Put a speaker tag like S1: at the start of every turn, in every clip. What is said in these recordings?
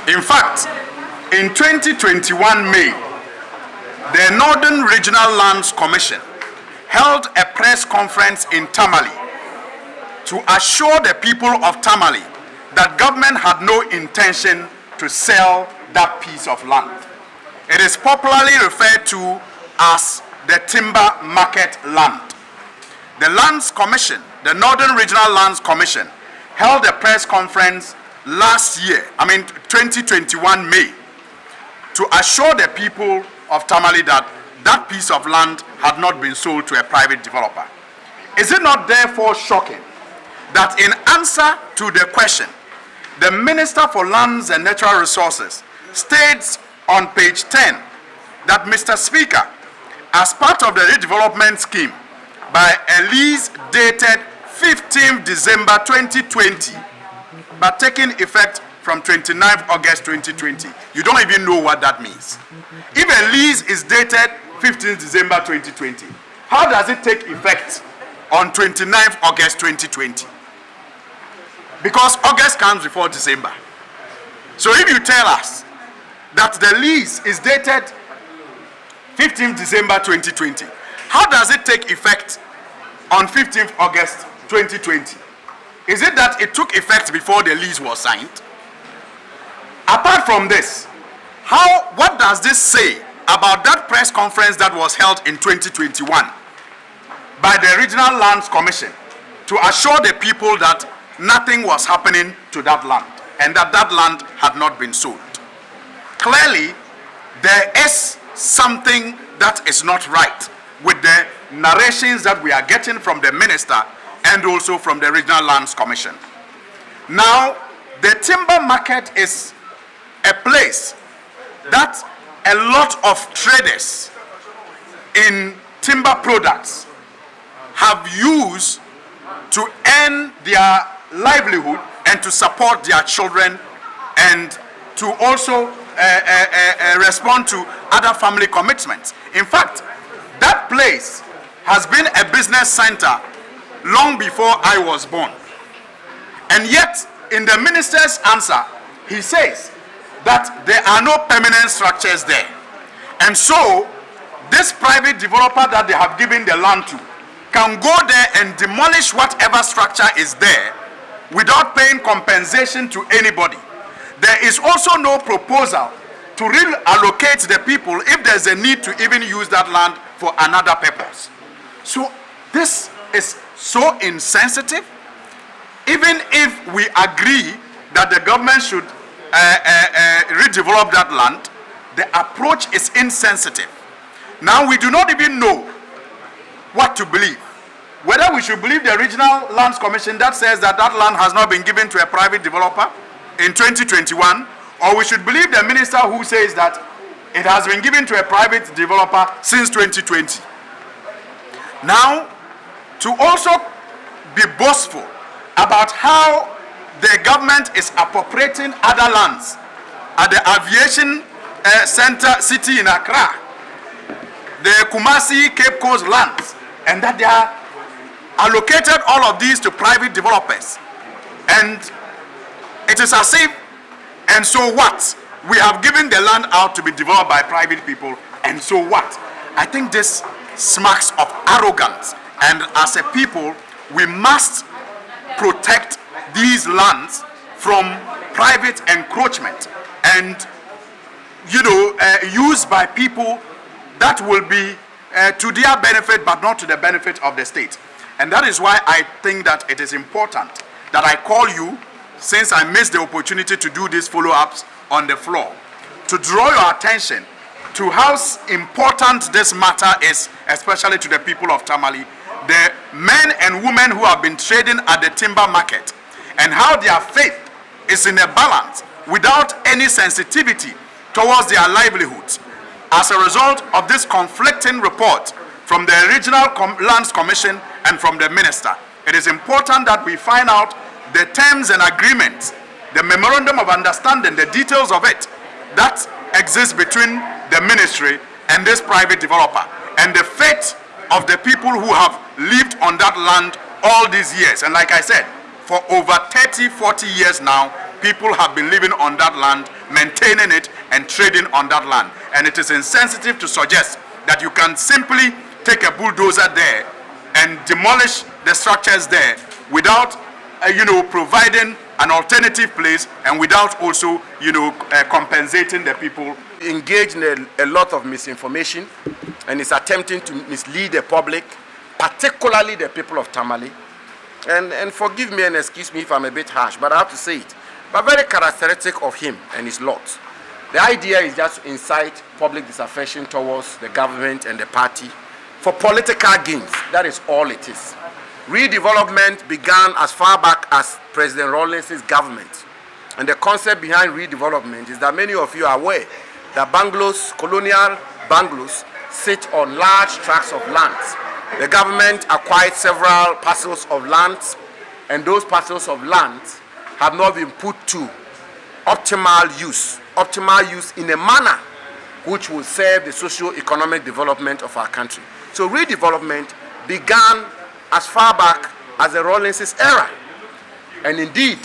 S1: In fact, in 2021 May, the Northern Regional Lands Commission held a press conference in Tamale to assure the people of Tamale that government had no intention to sell that piece of land. It is popularly referred to as the timber market land. The Lands Commission, the Northern Regional Lands Commission, held a press conference last year, 2021 May, to assure the people of Tamale that that piece of land had not been sold to a private developer. Is it not therefore shocking that in answer to the question, the Minister for Lands and Natural Resources states on page 10 that, Mr. Speaker, as part of the redevelopment scheme by a lease dated 15th December 2020, but taking effect from 29th August 2020. You don't even know what that means. If a lease is dated 15th December 2020, how does it take effect on 29th August 2020? Because August comes before December. So if you tell us that the lease is dated 15th December 2020, how does it take effect on 15th August 2020? Is it that it took effect before the lease was signed? Apart from this, what does this say about that press conference that was held in 2021 by the Regional Lands Commission to assure the people that nothing was happening to that land and that that land had not been sold? Clearly, there is something that is not right with the narrations that we are getting from the minister and also from the Regional Lands Commission. Now, the timber market is a place that a lot of traders in timber products have used to earn their livelihood and to support their children and to also respond to other family commitments. In fact, that place has been a business center long before I was born. And yet, in the minister's answer, he says that there are no permanent structures there. And so, this private developer that they have given the land to can go there and demolish whatever structure is there without paying compensation to anybody. There is also no proposal to reallocate the people if there's a need to even use that land for another purpose. So this is so insensitive. Even if we agree that the government should redevelop that land, the approach is insensitive. Now we do not even know what to believe. Whether we should believe the Regional Lands Commission that says that that land has not been given to a private developer in 2021, or we should believe the minister who says that it has been given to a private developer since 2020. Now, to also be boastful about how the government is appropriating other lands at the aviation center city in Accra, the Kumasi Cape Coast lands, and that they are allocated all of these to private developers. And it is as if, and so what? We have given the land out to be developed by private people, and so what? I think this smacks of arrogance, and as a people, we must protect these lands from private encroachment and, used by people that will be to their benefit but not to the benefit of the state. And that is why I think that it is important that I call you, since I missed the opportunity to do these follow-ups on the floor, to draw your attention to how important this matter is, especially to the people of Tamale, the men and women who have been trading at the timber market, and how their faith is in a balance without any sensitivity towards their livelihoods. As a result of this conflicting report from the Regional Lands Commission and from the minister, it is important that we find out the terms and agreements, the memorandum of understanding, the details of it that exists between the ministry and this private developer, and the fate of the people who have lived on that land all these years. And like I said, for over 30-40 years now, people have been living on that land maintaining it and trading on that land. And it is insensitive to suggest that you can simply take a bulldozer there and demolish the structures there without providing an alternative place and without also compensating the people.
S2: Engaged in a lot of misinformation and is attempting to mislead the public, particularly the people of Tamale. And forgive me and excuse me if I'm a bit harsh, but I have to say it. But very characteristic of him and his lot. The idea is just to incite public disaffection towards the government and the party for political gains. That is all it is. Redevelopment began as far back as President Rawlings' government. And the concept behind redevelopment is that many of you are aware that bungalows, colonial bungalows, sit on large tracts of land. The government acquired several parcels of land, and those parcels of land have not been put to optimal use in a manner which will serve the socio-economic development of our country. So redevelopment began as far back as the Rawlings' era. And indeed,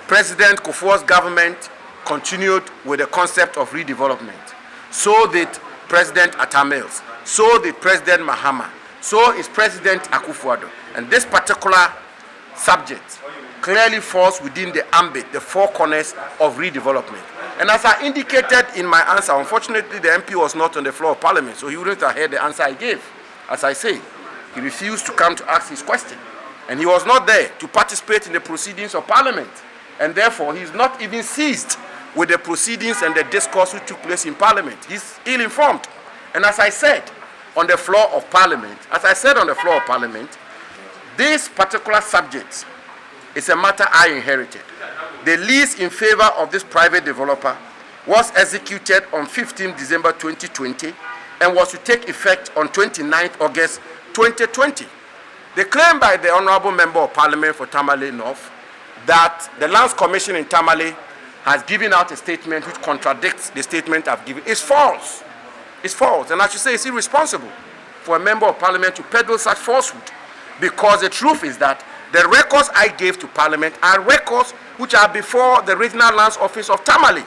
S2: President Kufuor's government continued with the concept of redevelopment. So did President Atamils, so did President Mahama, so is President Akufo-Addo. And this particular subject clearly falls within the ambit, the four corners of redevelopment. And as I indicated in my answer, unfortunately the MP was not on the floor of Parliament, so he wouldn't have heard the answer I gave. As I say, he refused to come to ask his question. And he was not there to participate in the proceedings of Parliament. And therefore, he is not even seized with the proceedings and the discourse which took place in Parliament. He's ill-informed. And as I said on the floor of Parliament, this particular subject is a matter I inherited. The lease in favor of this private developer was executed on 15 December 2020 and was to take effect on 29th August 2020. The claim by the Honorable Member of Parliament for Tamale North that the Lands Commission in Tamale has given out a statement which contradicts the statement I've given is false. It's false, and I should say it's irresponsible for a Member of Parliament to peddle such falsehood, because the truth is that the records I gave to Parliament are records which are before the Regional Lands Office of Tamale.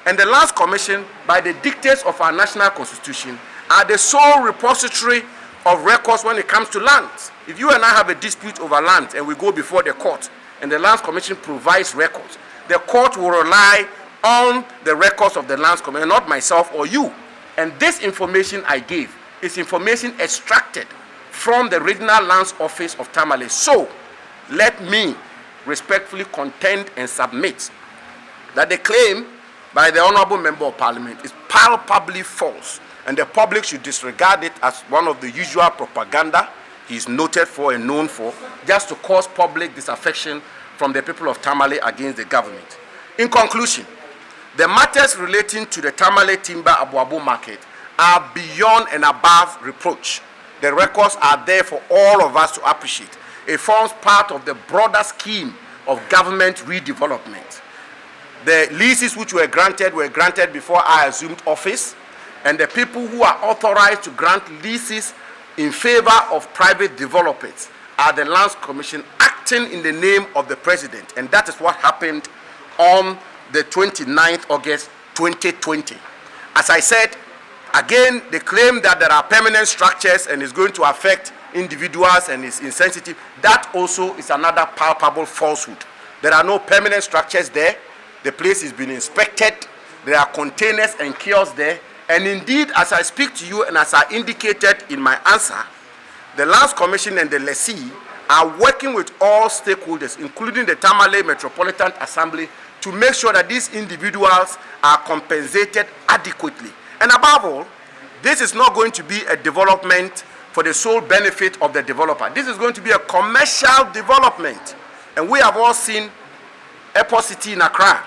S2: And the Lands Commission, by the dictates of our national constitution, are the sole repository of records when it comes to lands. If you and I have a dispute over land and we go before the court and the Lands Commission provides records, the court will rely on the records of the Lands Commission, not myself or you. And this information I gave is information extracted from the Regional Lands Office of Tamale. So, let me respectfully contend and submit that the claim by the Honorable Member of Parliament is palpably false, and the public should disregard it as one of the usual propaganda he is noted for and known for, just to cause public disaffection from the people of Tamale against the government. In conclusion, the matters relating to the Tamale Timber Abu market are beyond and above reproach. The records are there for all of us to appreciate. It forms part of the broader scheme of government redevelopment. The leases which were granted before I assumed office, and the people who are authorized to grant leases in favor of private developers are the Lands Commission acting in the name of the President. And that is what happened on the 29th August 2020. As I said, again, the claim that there are permanent structures and is going to affect individuals and is insensitive, that also is another palpable falsehood. There are no permanent structures there. The place has been inspected. There are containers and kiosks there. And indeed, as I speak to you and as I indicated in my answer, the Lands Commission and the lessee are working with all stakeholders, including the Tamale Metropolitan Assembly, to make sure that these individuals are compensated adequately. And above all, this is not going to be a development for the sole benefit of the developer. This is going to be a commercial development. And we have all seen Airport City in Accra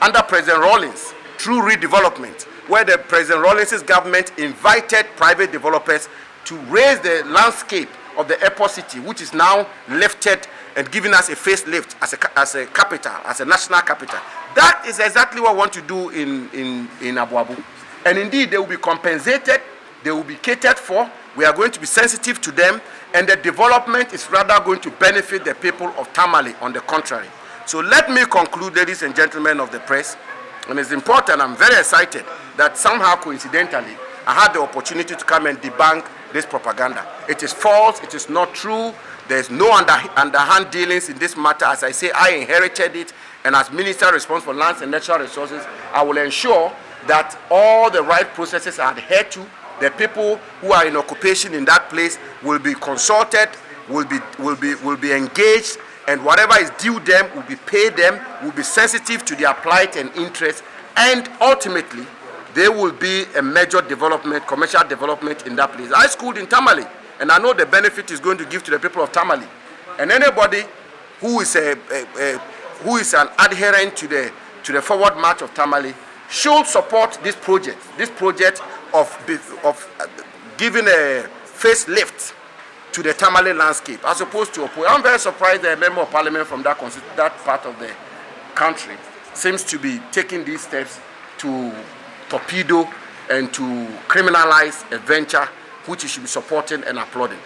S2: under President Rawlings through redevelopment, where the President Rawlings' government invited private developers to raise the landscape of the Airport City, which is now lifted and giving us a facelift as a capital, as a national capital. That is exactly what we want to do in Abu. And indeed, they will be compensated, they will be catered for, we are going to be sensitive to them, and the development is rather going to benefit the people of Tamale on the contrary. So let me conclude, ladies and gentlemen of the press, And it's important, I'm very excited that somehow coincidentally, I had the opportunity to come and debunk this propaganda. It is false, it is not true, there's no underhand dealings in this matter. As I say, I inherited it, and as Minister responsible for Lands and Natural Resources, I will ensure that all the right processes are adhered to. The people who are in occupation in that place will be consulted, will be engaged, and whatever is due them will be paid them, will be sensitive to their plight and interest, and ultimately there will be a major development, commercial development in that place. I schooled in Tamale, and I know the benefit is going to give to the people of Tamale. And anybody who is an adherent to the forward march of Tamale should support this project of giving a facelift to the Tamale landscape, as opposed to oppose. I'm very surprised that a member of parliament from that part of the country seems to be taking these steps to torpedo and to criminalize a venture which you should be supporting and applauding.